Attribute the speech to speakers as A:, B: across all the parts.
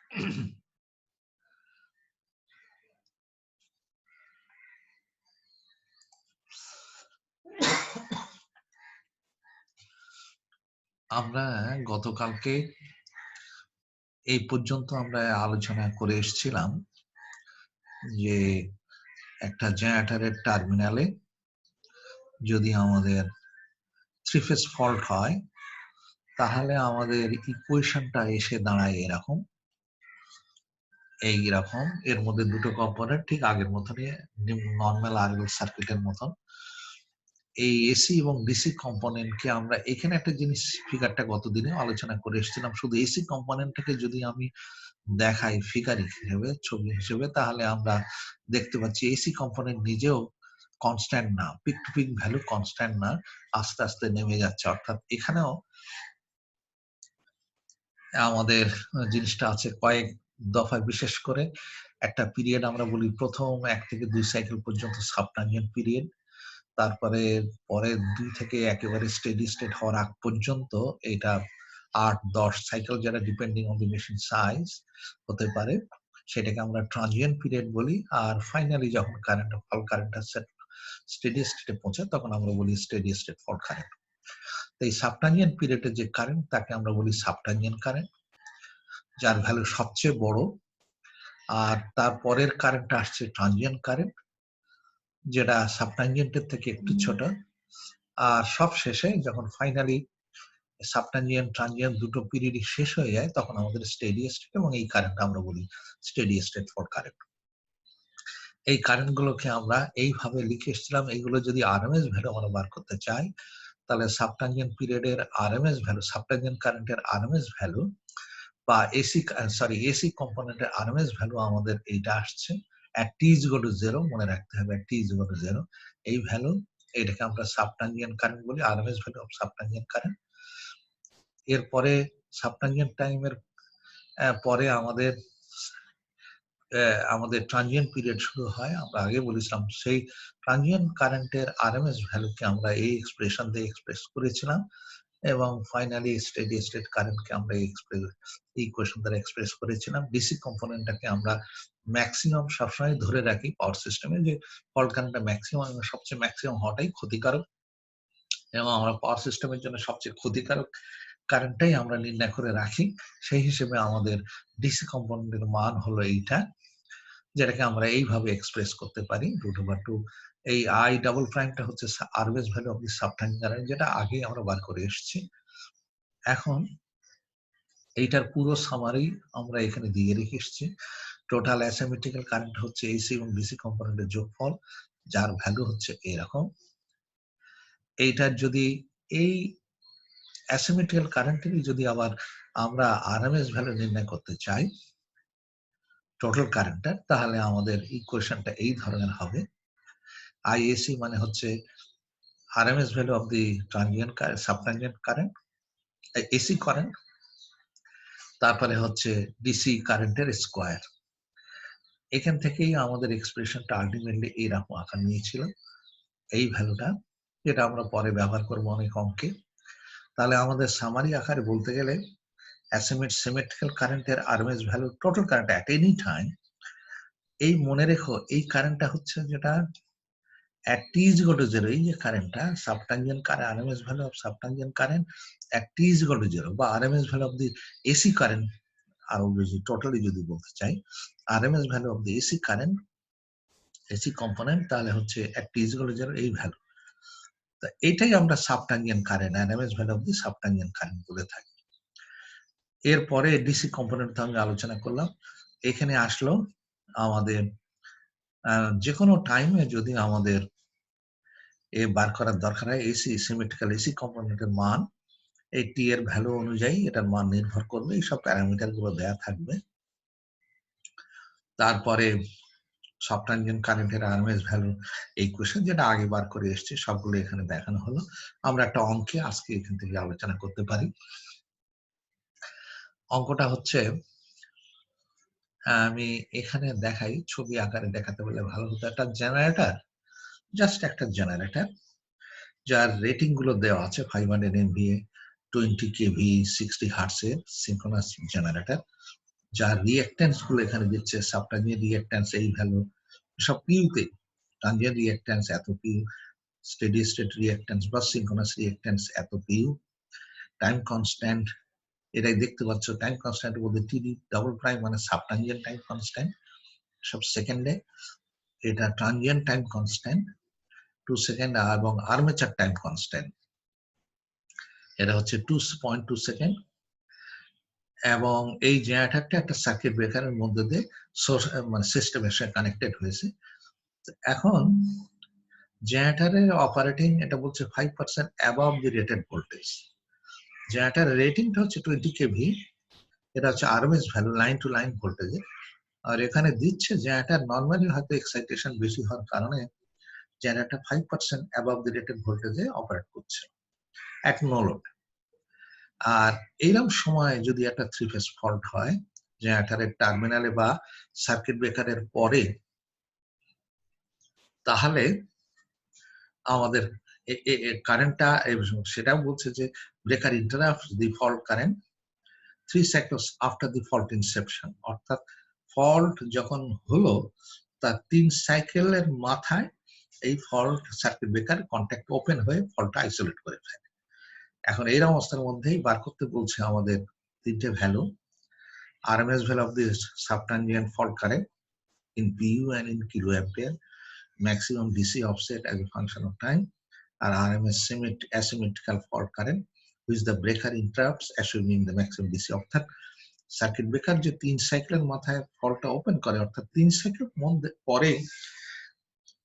A: আমরা গতকালকে এই পর্যন্ত আমরা আলোচনা করে এসেছিলাম যে একটা জেনারেটরের টার্মিনালে যদি আমাদের 3 ফেজ ফল্ট হয় তাহলে আমাদের ইকুয়েশনটা এসে দাঁড়ায় এরকম এর মধ্যে দুটো কম্পোনেন্ট ঠিক আগের মতনই নর্মাল আরএল সার্কিটের মতন। এই এসি এবং ডিসি কম্পোনেন্টকে আমরা এখানে একটা জিনিস ফিগারটা গতদিনে আলোচনা করে এসেছিলাম, শুধু এসি কম্পোনেন্টটাকে যদি আমি দেখাই ফিগার হিসেবে, ছবি হিসেবে, তাহলে আমরা দেখতে পাচ্ছি এসি কম্পোনেন্ট নিজেও কনস্ট্যান্ট না, peak to peak value constant না, আস্তে আস্তে নেমে যাচ্ছে। অর্থাৎ এখানেও আমাদের জিনিসটা আছে কয়েক দফায়। বিশেষ করে একটা পিরিয়ড আমরা বলি প্রথম 1 থেকে 2 সাইকেল পর্যন্ত সাবট্রানজিয়েন্ট পিরিয়ড, তারপরে পরে 2 থেকে একেবারে স্টেডি স্টেট হওয়ার আগ পর্যন্ত এটা 8-10 সাইকেল, যেটা depending on the machine size হতে পারে, সেটাকে আমরা ট্রানজিয়েন্ট পিরিয়ড বলি। আর ফাইনালি যখন কারেন্টটা স্টেডি স্টেটে পৌঁছায় তখন আমরা বলি স্টেডি স্টেট ফল্ট কারেন্ট। এই সাবট্রানজিয়েন্ট পিরিয়ডের যে কারেন্ট তাকে আমরা বলি সাবট্রানজিয়েন্ট কারেন্ট, যার ভ্যালু সবচেয়ে বড়। আর তারপরের কারেন্টটা আসছে ট্রানজিয়েন্ট কারেন্ট, যেটা সাবট্রানজিয়েন্টের থেকে একটু ছোট। আর সব শেষে যখন ফাইনালি সাবট্রানজিয়েন্ট ট্রানজিয়েন্ট দুটো পিরিয়ড শেষ হয়ে যায় তখন আমাদের স্টেডি স্টেট, এবং এই কারেন্ট আমরা বলি স্টেডি স্টেট ফল্ট কারেন্ট। এই কারেন্ট গুলোকে আমরা এইভাবে লিখে এসেছিলাম। এইগুলো যদি আরএমএস ভ্যালু আমরা বার করতে চাই তাহলে সাবট্রানজিয়েন্ট পিরিয়ডের আরএমএস ভ্যালু, সাবট্রানজিয়েন্ট কারেন্টের আরএমএস ভ্যালু বা এসি কম্পোনেন্টের আরএমএস ভ্যালু আমাদের এইটা আসছে at t is equal to 0, মনে রাখতে হবে at t is equal to 0 এই ভ্যালু, এটাকে আমরা সাবট্রানজিয়েন্ট কারেন্ট বলি, RMS value of subtransient current. এরপরে সাবট্রানজিয়েন্ট টাইমের পরে আমাদের ট্রানজিয়েন্ট পিরিয়ড শুরু হয়। আমরা আগে বলেছিলাম সেই ট্রানজিয়েন্ট কারেন্টের আরএমএস ভ্যালুকে আমরা এই এক্সপ্রেশন দিয়ে এক্সপ্রেস করেছিলাম, এবং ফাইনালি স্টেডি স্টেট কারেন্টকে আমরা এই ইকুয়েশন দ্বারা এক্সপ্রেস করেছিলাম। ডিসি কম্পোনেন্টটাকে আমরা ম্যাক্সিমাম সবসময় ধরে রাখি পাওয়ার সিস্টেমে, যে ফল্ট কারেন্টটা ম্যাক্সিমাম, সবচেয়ে ম্যাক্সিমাম হওয়াটাই ক্ষতিকারক, এবং আমরা পাওয়ার সিস্টেমের জন্য সবচেয়ে ক্ষতিকারক কারেন্টটাই আমরা নির্ণয় করে রাখি। সেই হিসেবে আমাদের ডিসি কম্পোনেন্টের মান হলো এইটা, যেটাকে আমরা এইভাবে এক্সপ্রেস করতে পারি √2। এই আই ডাবল প্রাইমটা হচ্ছে RMS value of the subtransient current, যেটা আগে আমরা বার করে এসেছি। এখন এইটার পুরো সামারি আমরা এখানে দিয়ে রেখে এসেছি। টোটাল অ্যাসিমেট্রিক্যাল কারেন্ট হচ্ছে এসি এবং ডিসি কম্পোনেন্টের যোগফল, যার ভ্যালু হচ্ছে এরকম। এইটার যদি এই অ্যাসিমেট্রিক্যাল কারেন্টের যদি আবার আমরা আরএমএস ভ্যালু নির্ণয় করতে চাই টোটাল কারেন্টটা, তাহলে আমাদের ইকুয়েশনটা এই ধরনের হবে। আইএসি মানে হচ্ছে RMS value of the transient subtransient current, AC current, তারপরে হচ্ছে ডিসি কারেন্টের স্কোয়ার। এখান থেকেই আমাদের এক্সপ্রেশনটা আলটিমেটলি এইরকম আকার নিয়েছিল, এই ভ্যালুটা, যেটা আমরা পরে ব্যবহার করব অনেক অঙ্কে। তাহলে আমাদের সামারি আকারে বলতে গেলে সিমেট্রিক্যাল কারেন্টের RMS value total current at any time, এই মনে রেখো এই কারেন্টটা হচ্ছে যেটা at t is equal to 0, এই যে কারেন্টটা subtransient current, RMS value of subtransient current at t is equal to 0, বা RMS value of the AC current, আরো বেশি টোটালি যদি বলতে চাই RMS value of the AC current, AC component, তাহলে হচ্ছে at t is equal to 0 এই value. তা এটাই আমরা subtransient current, RMS value of the subtransient current বলে থাকি। এরপরে ডিসি কম্পোনেন্ট তো আমি আলোচনা করলাম। এখানে আসলো আমাদের যে কোনো টাইমে যদি আমাদের বার করার দরকার হয় এসি সিমেট্রিক্যাল এসি কম্পোনেন্টের মান, এই টি এর ভ্যালু অনুযায়ী এটার মান নির্ভর করবে, এইসব প্যারামিটার গুলো দেয়া থাকবে। তারপরে সাবট্রানজিয়েন্ট কারেন্টের আরএমএস ভ্যালু এই কোশ্চেন যেটা আগে বার করে এসেছে সবগুলো এখানে দেখানো হলো। আমরা একটা অঙ্কে আজকে এখান থেকে আলোচনা করতে পারি। অঙ্কটা হচ্ছে, আমি এখানে দেখাই, ছবি আকারে দেখাতে বলে ভালো হতো। একটা জেনারেটর, জাস্ট একটা জেনারেটর যার রেটিং গুলো দেওয়া আছে 500 MVA, 20 kV, 60 হার্টজ এর সিনক্রোনাস জেনারেটর। যার রিঅ্যাক্ট্যান্স গুলো এখানে দিচ্ছে, সাবট্রানজিয়েন্ট রিঅ্যাক্ট্যান্স এই ভ্যালু সব পিউতে, ট্রানজিয়েন্ট রিঅ্যাক্ট্যান্স এত পিউ, স্টেডি স্টেট রিঅ্যাক্ট্যান্স বা সিনক্রোনাস রিঅ্যাক্ট্যান্স এত পিউ, টাইম কনস্ট্যান্ট এটাই দেখতে পাচ্ছ, টাইম কনস্ট্যান্ট বলতে টিডি ডাবল প্রাইম মানে সাবট্রানজিয়েন্ট টাইম কনস্ট্যান্ট সব সেকেন্ডে, এটা ট্রানজিয়েন্ট টাইম কনস্ট্যান্ট 2 সেকেন্ড, এবং আর্মেচার টাইম কনস্ট্যান্ট এটা হচ্ছে 2.2 সেকেন্ড। এবং এই জেনারেটরটা একটা সার্কিট ব্রেকারের মধ্যে দিয়ে সোর্স মানে সিস্টেমের সাথে কানেক্টেড হয়েছে। এখন জেনারেটরের অপারেটিং এটা বলছে 5% অ্যাবভ দি রেটেড ভোল্টেজ। জেনারেটরের রেটিংটা হচ্ছে 20 কেভি, এটা হচ্ছে RMS value line to line ভোল্টেজের। আর এখানে দিচ্ছে জেনারেটর নর্মালি হয়তো এক্সাইটেশন বেশি হওয়ার কারণে জেনারেটর 5% অ্যাবভ দি রেটেড ভোল্টেজে অপারেট করছে এক নো লোড। আর এইরকম সময় যদি একটা 3 ফেজ ফল্ট হয় জেনারেটরের টার্মিনালে বা সার্কিট ব্রেকারের পরে, তাহলে আমাদের কারেন্টটা সেটাও বলছে যে breaker interrupts the fault current 3 cycles after the fault inception, অর্থাৎ ফল্ট যখন হলো তার 3 সাইকেলের মাথায় এই fault circuit breaker contact open হয়ে ফল্টটা আইসোলেট করে ফেলে। এখন এই অবস্থার মধ্যেই বার করতে বলছে আমাদের তিনটে value, RMS value of the subtangent fault current in PU and in kiloampere, maximum DC offset as a function of time, আর RMS asymmetrical fault current which the breaker interrupts assuming the maximum DC, অর্থাৎ circuit breaker যে 3 সাইকেলের মাথায় ফল্টটা open করে, অর্থাৎ 3 cycle পরে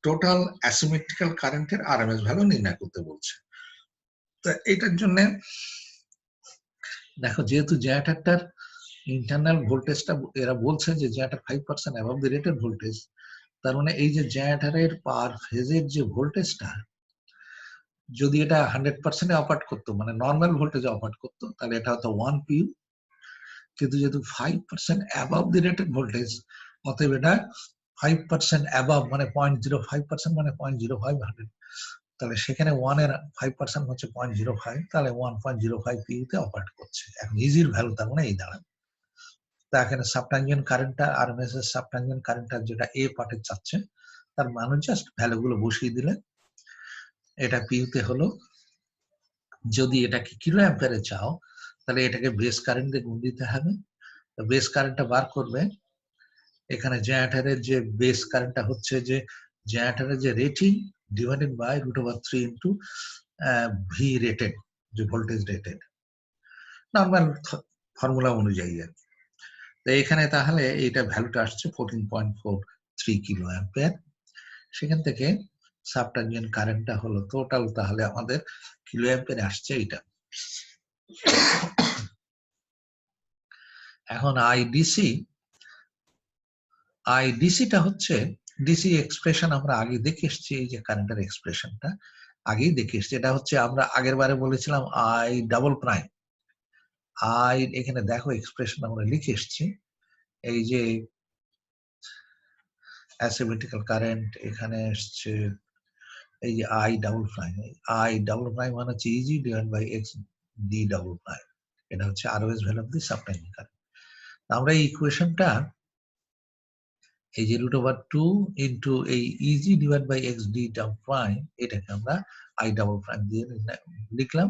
A: total asymmetrical কারেন্টের RMS value নির্ণয় করতে বলছে। তো এটার জন্য দেখো যেহেতু জেনারেটরটার ইন্টারনাল ভোল্টেজটা এরা বলছে যে জেনারেটর 5% অ্যাবভ দি রেটেড ভোল্টেজ, তার মানে এই যে জেনারেটরের পার ফেজের যে ভোল্টেজটা যদি এটা 100% এ অপারেট করতো মানে নর্মাল ভোল্টেজে অপারেট করতো তাহলে এটা হতো 1 পিউ, কিন্তু যেহেতু 5% অ্যাবভ দি রেটেড ভোল্টেজ অতএব এটা 5% অ্যাবভ মানে 0.05% মানে 0.05 100, তাহলে সেখানে 1 এর 5% হচ্ছে 0.05, তাহলে 1.05 পিউতে অপারেট করছে। এখন ইজির ভ্যালু তার মানে এই দাঁড়াবে। তা এখানে সাবট্যানজেন্ট কারেন্টটা আরএমএস এর সাবট্যানজেন্ট কারেন্টটা যেটা এ পার্টে চাচ্ছে তার মানে জাস্ট ভ্যালুগুলো বসিয়ে দিলে এটা পিউতে হলো। যদি এটাকে কিলো অ্যাম্পিয়ারে চাও তাহলে এটাকে বেস কারেন্ট দিয়ে গুণ দিতে হবে। বেস কারেন্টটা বার করবে, এখানে জেনারেটরের যে বেস কারেন্টটা হচ্ছে যে জেনারেটরের যে rating divided by √3 into V rated, যে ভোল্টেজ রেটেড নর্মাল ফর্মুলা অনুযায়ী আর কি। তো এখানে তাহলে এইটা ভ্যালুটা আসছে 14.43 কিলো অ্যাম্পিয়ার। সেখান থেকে সাবট্যানজেন্ট কারেন্টটা হলো টোটাল তাহলে আমাদের কিলো অ্যাম্পিয়ারে আসছে এইটা। এখন আইডিসিটা হচ্ছে ডিসি এক্সপ্রেশন আমরা আগে দেখে এসেছি, এই যে কারেন্টের এক্সপ্রেশনটা আগেই দেখে এসেছি। এটা হচ্ছে আমরা আগের বারে বলেছিলাম আই ডাবল প্রাইম। আই এখানে দেখো এক্সপ্রেশন আমরা লিখে এসেছি, এই যে অ্যাসিমেট্রিক্যাল কারেন্ট এখানে এসছে এই যে আই ডাবল প্রাইম মানে হচ্ছে Eg divide by X D double prime, এটা হচ্ছে RMS value of the subtransient current. আমরা এই ইকুয়েশনটা এই যে √2 ইন্টু এই Eg divide by X D double prime এটাকে আমরা আই ডাবল প্রাইম দিয়ে লিখলাম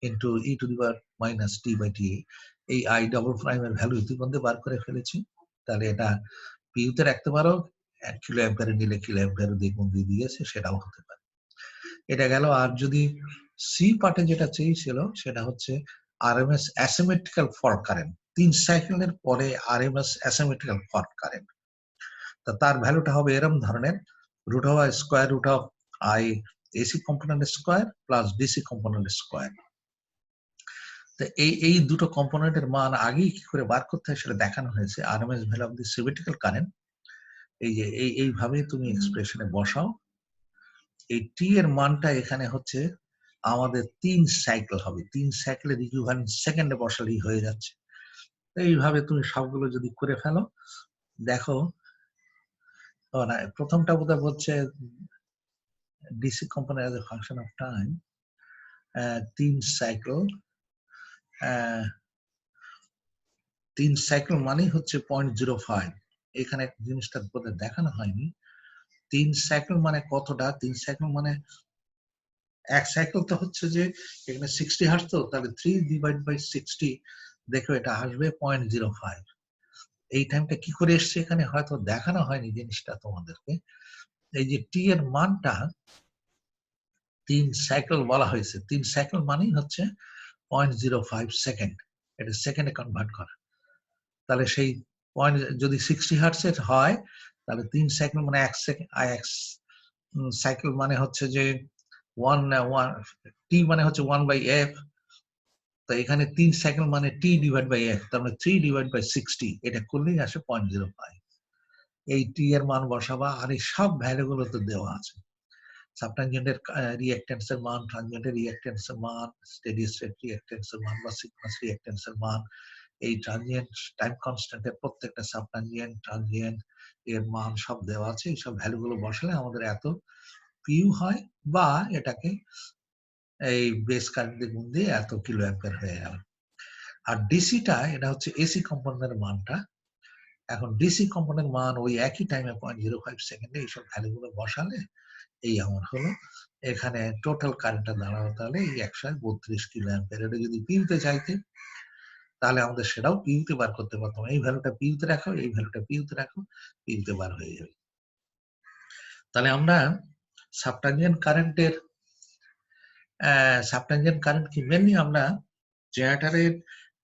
A: into e to the power minus t by T. এই আই ডাবল প্রাইমের ভ্যালু ইতিমধ্যে বার করে ফেলেছি, তাহলে এটা পিউতে রাখতে পারো, 1 কিলো অ্যাম্পিয়ারে নিলে কিলো অ্যাম্পিয়ারে দিয়ে গুণ দিয়ে দিয়েছে সেটাও হতে পারে। এটা গেল। আর যদি সি পার্টে যেটা চেয়েছিল সেটা হচ্ছে আরএমএস অ্যাসিমেট্রিক্যাল ফল্ট কারেন্ট, 3 সাইকেলের পরে আরএমএস অ্যাসিমেট্রিক্যাল ফল্ট কারেন্ট, তার ভ্যালুটা হবে এরকম ধরনের √√i AC component square plus DC component square. তো এই দুটো কম্পোনেন্টের মান আগেই কি করে বার করতে হয় সেটা দেখানো হয়েছে। RMS value of the symmetrical current এই যে এইভাবে তুমি এক্সপ্রেশনে বসাও। এই টি এর মানটা এখানে হচ্ছে আমাদের 3 সাইকেল হবে, 3 সাইকেলের ইকুইভ্যালেন্ট সেকেন্ডে বসালেই হয়ে যাচ্ছে। এইভাবে তুমি সবগুলো যদি করে ফেলো দেখো, না প্রথমটা বোধহয় হচ্ছে DC component as a function of time 3 3 cycle মানেই হচ্ছে 0.05। এখানে জিনিসটা বোধহয় দেখানো হয়নি। 3 সাইকেল মানে কতটা? 3 সাইকেল মানে এক সাইকেল তো হচ্ছে যে এখানে 60 হার্টজ, তো তাহলে 3/60 দেখো এটা আসবে 0.05। এই টাইমটা কি করে এসছে এখানে হয়তো দেখানো হয়নি জিনিসটা তোমাদেরকে। এই যে টি এর মানটা 3 সাইকেল বলা হয়েছে। 3 সাইকেল মানেই হচ্ছে 0.05 সেকেন্ড। এটা সেকেন্ডে কনভার্ট করা। তাহলে সেই পয়েন্ট যদি 60 হার্টজের হয় তাহলে 3 সাইকেল মানে এক সেকেন্ড, সাইকেল মানে হচ্ছে যে 1 টি মানে হচ্ছে 1/f। তো এখানে 3 সাইকেল মানে টি ডিভাইড বাই এফ, তার মানে 3/60। এটা করলেই আসে 0.05। এই টি এর মান বসাবা, আর এই সব ভ্যালু গুলো তো দেওয়া আছে। সাবট্যানজেন্টের রিঅ্যাকট্যান্সের মান, ট্রানজিয়েন্টের রিঅ্যাকট্যান্সের মান, স্টেডি স্টেট রিঅ্যাকট্যান্সের মান বা সিকোয়েন্স রিঅ্যাকট্যান্সের মান, এই ট্রানজিয়েন্ট টাইম কনস্ট্যান্টের প্রত্যেকটা সাবট্যানজিয়েন্ট ট্রানজিয়েন্ট এর মান সব দেওয়া আছে। এই সব ভ্যালু গুলো বসালে আমাদের এত পিউ হয়, বা এটাকে এই বেস কারেন্ট দিয়ে গুণ দিয়ে এত কিলো অ্যাম্পিয়ার হয়ে গেল। আর ডিসিটা এটা হচ্ছে এসি কম্পোনেন্টের মানটা। এখন ডিসি কম্পোনেন্ট মান ওই একই টাইমে 0.05 সেকেন্ডে এইসব ভ্যালুগুলো বসালে এই আমার হলো এখানে টোটাল কারেন্টটা দাঁড়ানো, তাহলে এই 132 কিলো অ্যাম্পিয়ার। এটা যদি পিউতে চাইতে তাহলে আমাদের সেটাও পিউতে বার করতে পারতাম। এই ভ্যালুটা পিউতে রাখো, এই ভ্যালুটা পিউতে রাখো, পিউতে বার হয়ে যাবে। তাহলে আমরা সাবট্যানজেন্ট কারেন্ট কি মেনলি আমরা জেনারেটরের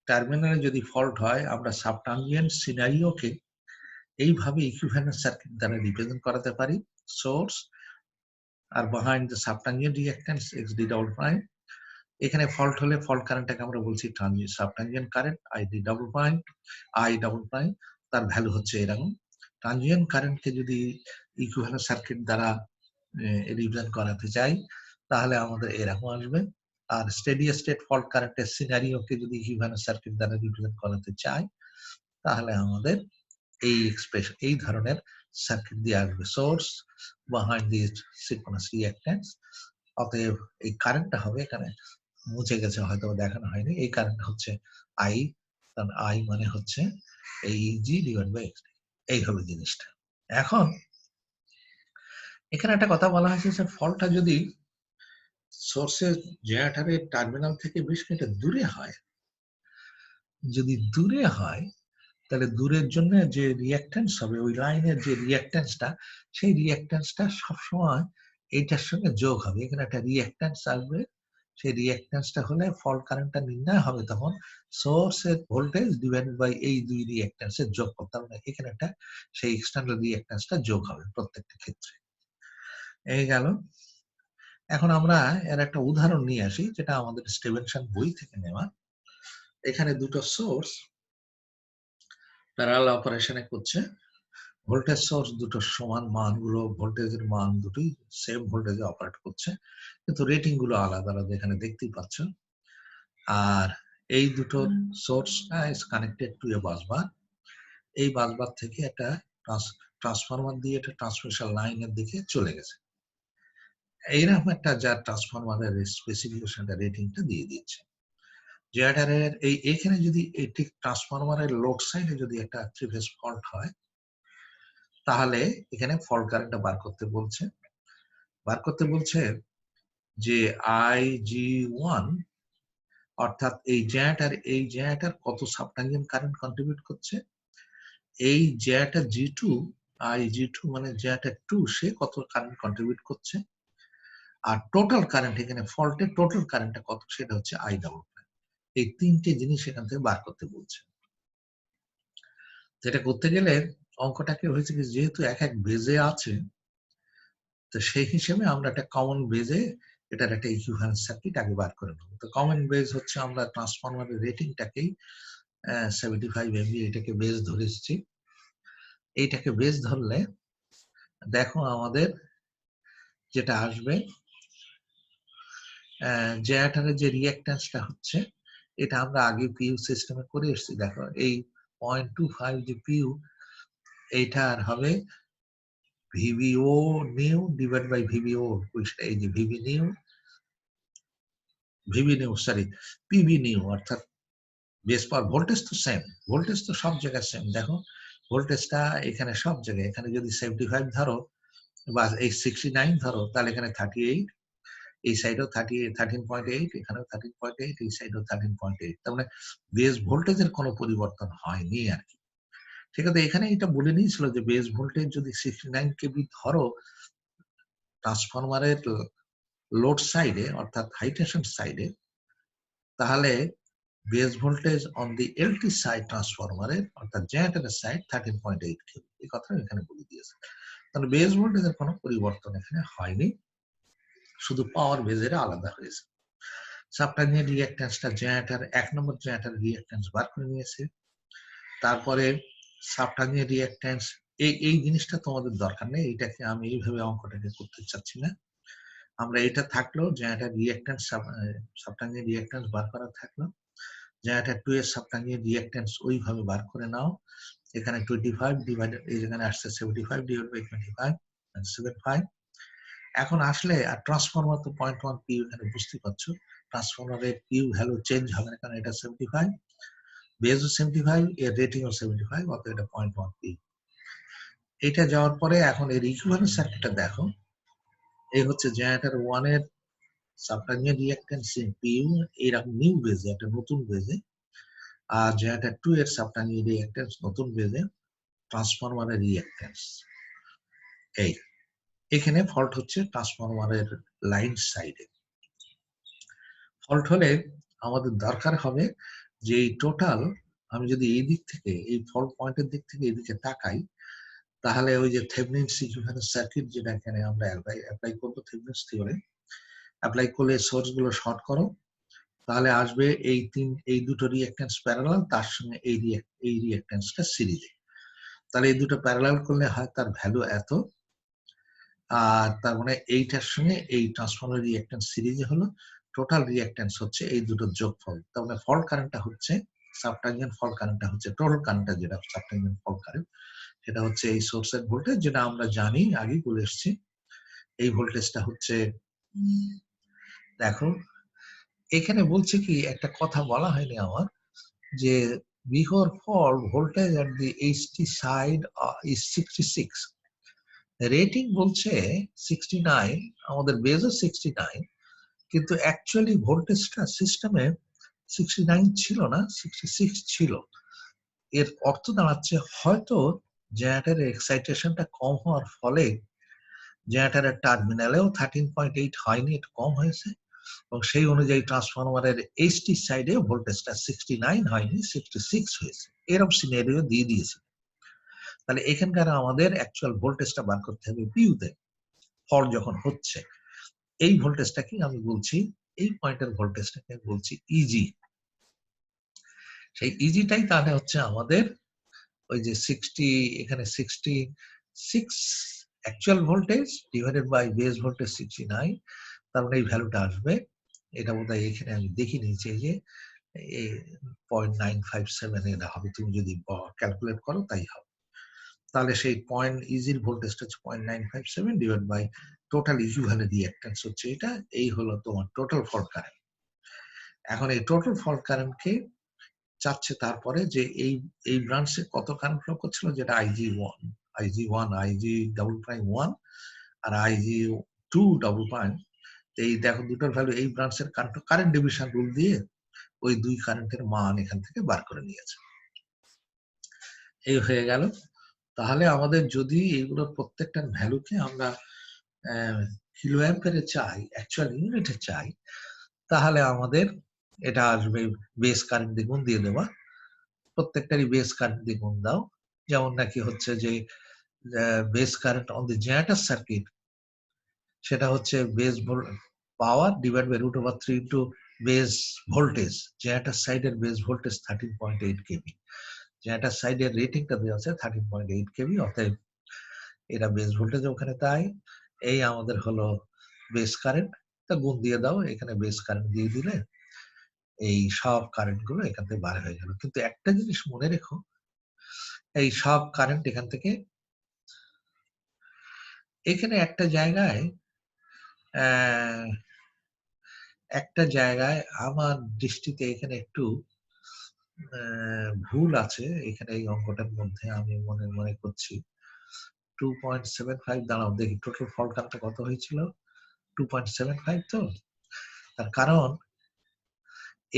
A: টার্মিনালে যদি ফল্ট হয় আমরা সাবট্যানজেন্ট সিনারিওকে এইভাবে ইকুইভ্যালেন্ট সার্কিট দ্বারা রিপ্রেজেন্ট করাতে পারি। সোর্স আর behind the subtransient reactance XD double prime. এখানে ফল্ট হলে ফল্ট কারেন্টটাকে আমরা বলছি subtransient current ID double prime, I double prime. তার ভ্যালু হচ্ছে এরকম। ট্রানজিয়েন্ট কারেন্টকে যদি ইকুইভ্যালেন্ট সার্কিট দ্বারা রিপ্রেজেন্ট করাতে চাই তাহলে আমাদের এরকম আসবে। আর স্টেডি স্টেট ফল্ট কারেন্টের সিনারিওকে যদি ইকুইভ্যালেন্ট সার্কিট দ্বারা রিপ্রেজেন্ট করাতে চাই তাহলে আমাদের এই এক্সপ্রেশন, এই ধরনের সার্কিট দিয়ে আসবে। সোর্স বিহাইন্ড দি সিকোয়েন্স রিঅ্যাকট্যান্স। অতএব এই কারেন্টটা হবে, এখানে মুছে গেছে হয়তো দেখানো হয়নি, এই কারেন্ট হচ্ছে আই, কারণ আই মানে হচ্ছে এই জি ডিভাইড বাই এক্স। এই হলো জিনিসটা। এখন এখানে একটা কথা বলা হয়েছে যে ফলটা যদি সোর্সের জেনারেটরের টার্মিনাল থেকে বেশ কিছুটা দূরে হয়, যদি দূরে হয় তাহলে দূরের জন্য যে রিঅ্যাকট্যান্স হবে ওই লাইনের যে রিঅ্যাকট্যান্সটা, সেই রিঅ্যাকট্যান্সটা সবসময় এইটার সঙ্গে যোগ হবে। এখানে একটা রিঅ্যাকট্যান্স আসবে, সেই রিঅ্যাকট্যান্সটা হলে ফল্ট কারেন্টটা নির্ণয় হবে তখন সোর্সের ভোল্টেজ ডিভাইডেড বাই এই দুই রিঅ্যাকট্যান্সের যোগ করতে হবে। এখানে একটা সেই এক্সটার্নাল রিঅ্যাকট্যান্সটা যোগ হবে প্রত্যেকটা ক্ষেত্রে। এই গেল। এখন আমরা এর একটা উদাহরণ নিয়ে আসি যেটা আমাদের স্টিভেনসন বই থেকে নেওয়া। এখানে দুটো সোর্স প্যারালাল অপারেশনে করছে। ভোল্টেজ সোর্স দুটো সমান মানগুলো, ভোল্টেজের মান দুটোই সেম ভোল্টেজে অপারেট করছে, কিন্তু রেটিং গুলো আলাদা আলাদা এখানে দেখতেই পাচ্ছ। আর এই দুটো সোর্সটা ইজ কানেক্টেড টু এ বাসবার। এই বাসবার থেকে একটা ট্রান্সফরমার দিয়ে একটা ট্রান্সমিশন লাইনের দিকে চলে গেছে। এইরকম একটা যা ট্রান্সফরমারের স্পেসিফিকেশনটা রেটিংটা দিয়ে দিচ্ছে। জেনারেটরের এইখানে যদি এই ঠিক ট্রান্সফরমারের লোড সাইডে যদি একটা 3 ফেজ ফল্ট হয় তাহলে এখানে ফল্ট কারেন্টটা বার করতে বলছে যে IG1, অর্থাৎ এই জেনারেটর কত সাবট্যানজেন্ট কারেন্ট কন্ট্রিবিউট করছে, এই জেনারেটর G2, IG2 মানে জেনারেটর 2 সে কত কারেন্ট কন্ট্রিবিউট করছে, আর টোটাল কারেন্ট এখানে ফল্টের টোটাল কারেন্টটা কত সেটা হচ্ছে I ডাবল প্রাইম। এই তিনটে জিনিস এখান থেকে বার করতে বলছে। যেটা করতে গেলে অঙ্কটাকে হয়েছে কি, যেহেতু এক এক বেজে আছে তো সেই হিসেবে আমরা একটা কমন বেজে এটার একটা ইকুইভ্যালেন্ট সার্কিট আগে বার করে নেব। তো কমন বেজ হচ্ছে আমরা ট্রান্সফরমারের রেটিংটাকেই 75 MVA এটাকে বেজ ধরে এসেছি। এইটাকে বেজ ধরলে দেখো আমাদের যেটা আসবে, জেনারেটরের যে রিঅ্যাকট্যান্সটা হচ্ছে এটা আমরা আগে পিউ সিস্টেমে করে এসেছি। দেখো এই 0.25 যে পিউ, এইটার হবে VBO new divide by VBO, এই যে PB নিউ অর্থাৎ বেস পাওয়ার ভোল্টেজ তো সেম, ভোল্টেজ তো সব জায়গায় সেম। দেখো ভোল্টেজটা এখানে সব জায়গায়, এখানে যদি 75 ধরো বা এই 69 ধরো, তাহলে এখানে 38, এই সাইডেও 13.8, এখানেও 13.8, এই সাইডেও 13.8। তার মানে বেস ভোল্টেজের কোনো পরিবর্তন হয়নি আর কি। ঠিক আছে, এখানে এটা বলে নিয়েছিল যে বেস ভোল্টেজ যদি 69 কেভি ধরো ট্রান্সফরমারের লোড সাইডে অর্থাৎ হাই টেনশন সাইডে, তাহলে base voltage on the LT side ট্রান্সফরমারের অর্থাৎ জেনারেটরের সাইড 13.8 কেভি। এই কথা এখানে বলে দিয়েছে। তাহলে বেস ভোল্টেজের কোনো পরিবর্তন এখানে হয়নি, শুধু পাওয়ার বেজের আলাদা হয়েছে। সাবটার্মিনাল রিঅ্যাকট্যান্সটা জেনারেটর 1 নম্বর জেনারেটর রিঅ্যাকট্যান্স বার করে নিয়েছে। তারপরে সাবটার্মিনাল রিঅ্যাকট্যান্স, এই জিনিসটা তোমাদের দরকার নেই, এটাকে আমি এইভাবে অঙ্কটাকে করতে চাচ্ছি না। আমরা এটা থাকলো জেনারেটর রিঅ্যাকট্যান্স, সাবটার্মিনাল রিঅ্যাকট্যান্স বার করা থাকলো। জেনারেটর 2 এর সাবটার্মিনাল রিঅ্যাকট্যান্স ওইভাবে বার করে নাও। এখানে 25 ডিভাইডেড, এই যেখানে আসছে 75 ডিভাইড বাই 25 75। এখন আসলে আর ট্রান্সফরমার তো 0.1 পিউ, এখানে বুঝতে পারছো ট্রান্সফরমারের পিউ ভ্যালু চেঞ্জ হবে না, কারণ এটা 75, বেসও 75, এর রেটিংও 75, অতএব এটা 0.1 পিউ। এটা যাওয়ার পরে এখন এর ইকুইভ্যালেন্ট সার্কিটটা দেখো। এই হচ্ছে জেনারেটর 1 এর সাবটার্মিনাল রিঅ্যাকট্যান্স ইন পিউ, এরকম নিউ বেজে, একটা নতুন বেজে। আর জেনারেটর 2 এর সাবটার্মিনাল রিঅ্যাকট্যান্স নতুন বেজে, ট্রান্সফরমারের রিঅ্যাকট্যান্স এই। এখানে ফল্ট হচ্ছে ট্রান্সফরমারের লাইন সাইডে। ফল্ট হলে আমাদের দরকার হবে যে এই টোটাল, আমি যদি এই দিক থেকে এই ফল্ট পয়েন্টের দিক থেকে এদিকে তাকাই, তাহলে ওই যে থেভেনিনস ইকুইভ্যালেন্ট সার্কিট যেটা এখানে আমরা অ্যাপ্লাই করবো, থেভেনিনস থিওরেম অ্যাপ্লাই করলে সোর্স গুলো শর্ট করো, তাহলে আসবে এই দুটো রিঅ্যাকট্যান্স প্যারালাল, তার সঙ্গে এই রিঅ্যাকট্যান্সটা সিরিজে। তাহলে এই দুটো প্যারালাল করলে হয় তার ভ্যালু এত, আর তার মানে এইটার সঙ্গে এই ট্রান্সফরমার রিঅ্যাকট্যান্স সিরিজে হলো, টোটাল রিঅ্যাকট্যান্স হচ্ছে এই দুটো যোগফল। তার মানে ফল্ট কারেন্টটা হচ্ছে, সাবটার্মিনাল ফল্ট কারেন্টটা হচ্ছে টোটাল কারেন্টটা, যেটা সাবটার্মিনাল ফল্ট কারেন্ট, সেটা হচ্ছে এই সোর্সের ভোল্টেজ, যেটা আমরা জানি আগেই বলে এসেছি। এই ভোল্টেজটা হচ্ছে, দেখো এখানে বলছে কি, একটা কথা বলা হয়নি আমার, যে before fault voltage at the HT side is 66, rating বলছে 69, আমাদের বেজও 69, কিন্তু অ্যাকচুয়ালি ভোল্টেজটা সিস্টেমে 69 ছিল না, 66 ছিল। এর অর্থ দাঁড়াচ্ছে হয়তো জেনারেটরের এক্সাইটেশনটা কম হওয়ার ফলে জেনারেটরের টার্মিনালেও 13.8 হয়নি, একটু কম হয়েছে, এবং সেই অনুযায়ী ট্রান্সফরমারের এইচটি সাইডে ভোল্টেজটা 69 হয়নি, 66 হয়েছে। এরকম সিনারিও দিয়ে দিয়েছে। তাহলে এখানকার আমাদের অ্যাকচুয়াল ভোল্টেজটা বার করতে হবে পিউতে, ফল্ট যখন হচ্ছে। এই ভোল্টেজটাকে আমি বলছি, এই পয়েন্টের ভোল্টেজটাকে বলছি ইজি। সেই ইজিটাই তাহলে হচ্ছে আমাদের ওই যে 60, এখানে 66 actual voltage divided by base voltage 69, তার মানে এই ভ্যালুটা আসবে। এটা বোধহয় এখানে আমি দেখি নিয়েছি যে 0.957 এটা হবে, তুমি যদি ক্যালকুলেট করো তাই হবে। তাহলে সেই পয়েন্ট ইজির ভোল্টেজটা হচ্ছে 0.957 divide by total equivalent reactance হচ্ছে এটা। এই হলো তোমার টোটাল ফল্ট কারেন্ট। এখন এই টোটাল ফল্ট কারেন্টকে চাচ্ছে তারপরে যে এই ব্রাঞ্চে কত কারেন্ট ফ্লো করছিল, যেটা IG1 ডাবল প্রাইম 1 আর IG2 ডাবল প্রাইম। এই দেখো দুটোর ভ্যালু এই ব্রাঞ্চের কারেন্ট ডিভিশন রুল দিয়ে ওই দুই কারেন্টের মান এখান থেকে বার করে নিয়েছে। এই হয়ে গেল। তাহলে আমাদের যদি এইগুলোর প্রত্যেকটার ভ্যালুকে আমরা কিলো অ্যাম্পিয়ারে চাই, অ্যাকচুয়াল ইউনিটে চাই, তাহলে আমাদের এটা আসবে বেস কারেন্ট দিয়ে গুণ দিয়ে দেওয়া। প্রত্যেকটারই বেস কারেন্ট দিয়ে গুণ দাও। যেমন নাকি হচ্ছে যে base current on the generator circuit, সেটা হচ্ছে base power divide by √3 into base voltage. Generator সাইডের বেস ভোল্টেজ 13.8 কেভি, জেনারেটর সাইডের রেটিংটা দেওয়া আছে 13.8 কেভি, অতএব এটা বেস ভোল্টেজ ওখানে তাই। এই আমাদের হলো বেস কারেন্ট, তা গুণ দিয়ে দাও, এখানে বেস কারেন্ট দিয়ে দিলে এই সব কারেন্ট গুলো এখান থেকে বার হয়ে গেল। কিন্তু একটা জিনিস মনে রেখো, এই সব কারেন্ট এখান থেকে, এখানে একটা জায়গায় আমার দৃষ্টিতে এখানে একটু ভুল আছে এখানে এই অঙ্কটার মধ্যে, আমি মনে করছি 2.75। দাঁড়াও দেখি টোটাল ফল্ট কারেন্টটা কত হয়েছিল, 2.75। তো তার কারণ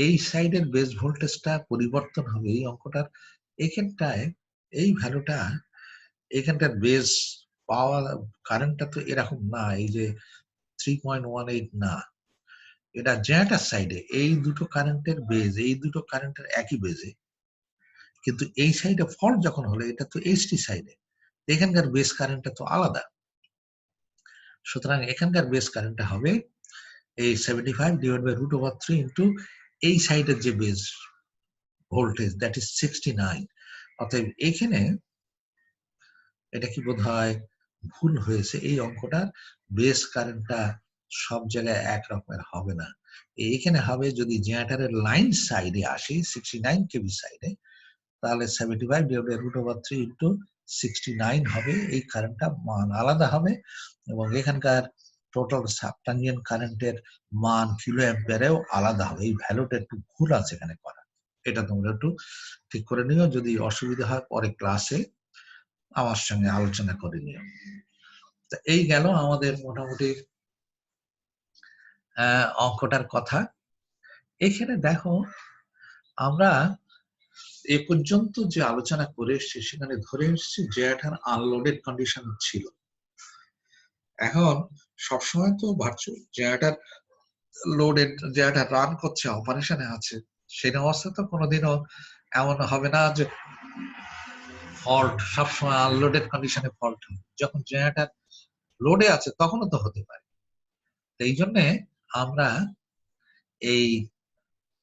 A: এই সাইডের বেস ভোল্টেজটা পরিবর্তন হবে এই অঙ্কটার এখানটায়, এই ভ্যালুটা এখানটার বেস পাওয়ার কারেন্টটা তো এরকম না, এই যে 3.18 না, এটা জেনারেটর সাইডে এই দুটো কারেন্টের বেজ, এই দুটো কারেন্টের একই বেজে, কিন্তু এই সাইডে ফল্ট যখন হলো এটা তো এইচটি সাইডে, এখানকার বেস কারেন্টটা তো আলাদা। সুতরাং এখানকার বেস কারেন্টটা হবে এই 75 ডিভাইড বাই √3 ইন্টু এই সাইডের যে বেস ভোল্টেজ, দ্যাট ইজ 69। অতএব এখানে এটা কি বোধ হয় ভুল হয়েছে, এই অঙ্কটার বেস কারেন্টটা সব জায়গায় এক রকমের হবে না। এখানে হবে যদি জেনারেটরের লাইন সাইডে আসে 69 কেভি সাইডে, তাহলে 75 ডিভাইড বাই √3 ইন্টু 69 হবে, এই কারেন্টটা মান আলাদা হবে। এবং এখানকার টোটাল সাবটাঞ্জিয়েন্ট কারেন্টের মান কিলো অ্যাম্পিয়ারেও আলাদা হবে। এই ভ্যালুটা একটু ভুল আছে এখানে করা, এটা তোমরা একটু ঠিক করে নিও, যদি অসুবিধা হয় পরে ক্লাসে আমার সঙ্গে আলোচনা করে নিও। এই গেল আমাদের মোটামুটি অঙ্কটার কথা। এখানে দেখো আমরা এ পর্যন্ত যে আলোচনা করে এসছি সেখানে ধরে এসছি জেনারেটর আনলোডেড কন্ডিশন ছিল। এখন সবসময় তো virtual generator loaded, generator run করছে, অপারেশনে আছে, সেই অবস্থা তো কোনোদিনও এমন হবে না যে ফল্ট সবসময় আনলোডেড কন্ডিশনে ফল্ট হবে। যখন জেনারেটর লোডে আছে তখনও তো হতে পারে। এই জন্যে আমরা এই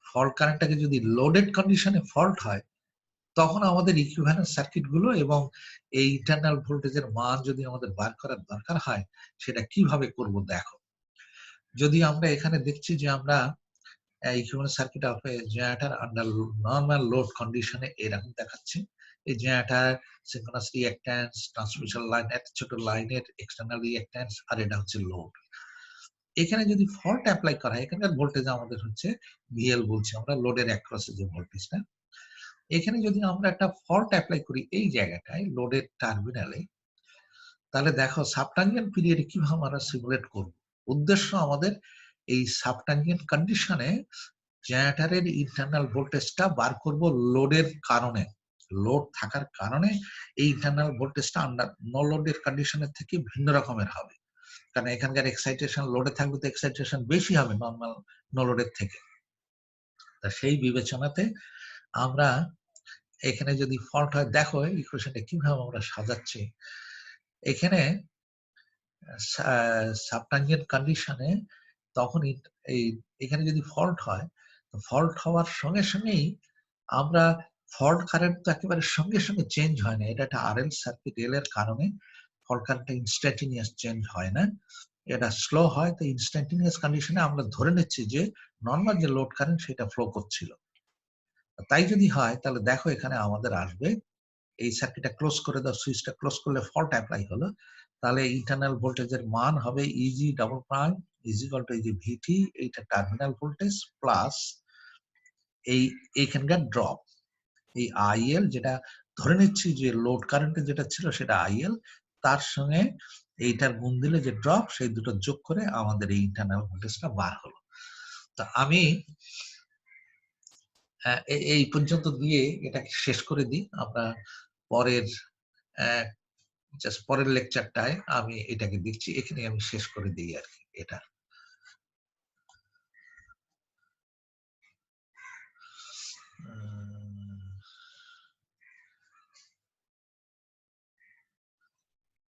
A: ফল্ট কারেন্টটাকে যদি লোডেড কন্ডিশনে ফল্ট হয় তখন আমাদের ইকুইভ্যালেন্ট সার্কিট গুলো এবং এই ইন্টারনাল ভোল্টেজের মান যদি আমাদের বার করার দরকার হয় সেটা কিভাবে করব দেখো। যদি আমরা এখানে দেখছি যে আমরা equivalent circuit of A generator under normal load কন্ডিশনে এরকম দেখাচ্ছে। এই generator synchronous reactance, transmission line, একটা ছোট লাইনের এক্সটার্নাল রিঅ্যাক্ট্যান্স, আর এটা হচ্ছে লোড। এখানে যদি ফল্ট অ্যাপ্লাই করা হয়, এখানকার ভোল্টেজ আমাদের হচ্ছে ভিএল বলছি আমরা, লোডের অ্যাক্রসে যে ভোল্টেজটা। এখানে যদি আমরা একটা ফল্ট অ্যাপ্লাই করি এই জায়গাটায় লোডের টার্মিনালে, তাহলে দেখো সাবটাঞ্জিয়েন্ট পিরিয়ডে কিভাবে আমরা সিমুলেট করব। উদ্দেশ্য আমাদের এই সাবটাঞ্জিয়েন্ট কন্ডিশনে জেনারেটরের ইন্টারনাল ভোল্টেজটা বার করব লোডের কারণে, লোড থাকার কারণে এই ইন্টারনাল ভোল্টেজটা আন্ডার নো লোডের কন্ডিশনের থেকে ভিন্ন রকমের হবে, কারণ এখানকার এক্সাইটেশন লোডে থাকবে তো এক্সাইটেশন বেশি হবে নর্মাল নো লোডের থেকে। তা সেই বিবেচনাতে আমরা এখানে যদি ফল্ট হয়, দেখো ইকুয়েশনটা কিভাবে আমরা সাজাচ্ছি। এখানে সাবটাঞ্জিয়েন্ট কন্ডিশনে তখন এই এখানে যদি ফল্ট হয়, তো ফল্ট হওয়ার সঙ্গে সঙ্গেই আমরা ফল্ট কারেন্ট তো একেবারে সঙ্গে সঙ্গে চেঞ্জ হয় না, এটা একটা আরএল সার্কিট, এল এর কারণে ফল্ট কারেন্টটা ইনস্ট্যান্টিনিয়াস চেঞ্জ হয় না, এটা স্লো হয়। তো ইনস্ট্যান্টিনিয়াস কন্ডিশনে আমরা ধরে নিচ্ছি যে নর্মাল যে লোড কারেন্ট সেটা ফ্লো করছিল। তাই যদি হয় তাহলে দেখো এখানে আমাদের আসবে এই সার্কিটটা ক্লোজ করে দাও, সুইচটা ক্লোজ করলে ফল্ট অ্যাপ্লাই হলো, তাহলে ইন্টারনাল ভোল্টেজের মান হবে easy double prime is equal to এই যে ভিটি, এইটা টার্মিনাল ভোল্টেজ প্লাস এই এইখানকার ড্রপ, এই আইএল যেটা ধরে নিচ্ছি যে লোড কারেন্টে যেটা ছিল সেটা আইএল, তার সঙ্গে এইটার গুণ দিলে যে ড্রপ, সেই দুটো যোগ করে আমাদের এই ইন্টারনাল ভোল্টেজটা বার হলো। তো আমি এই পর্যন্ত দিয়ে এটাকে শেষ করে দিই। আমরা পরের জাস্ট পরের লেকচারটায় আমি এটাকে দেখছি, এখানে আমি শেষ করে দিই আর কি এটা।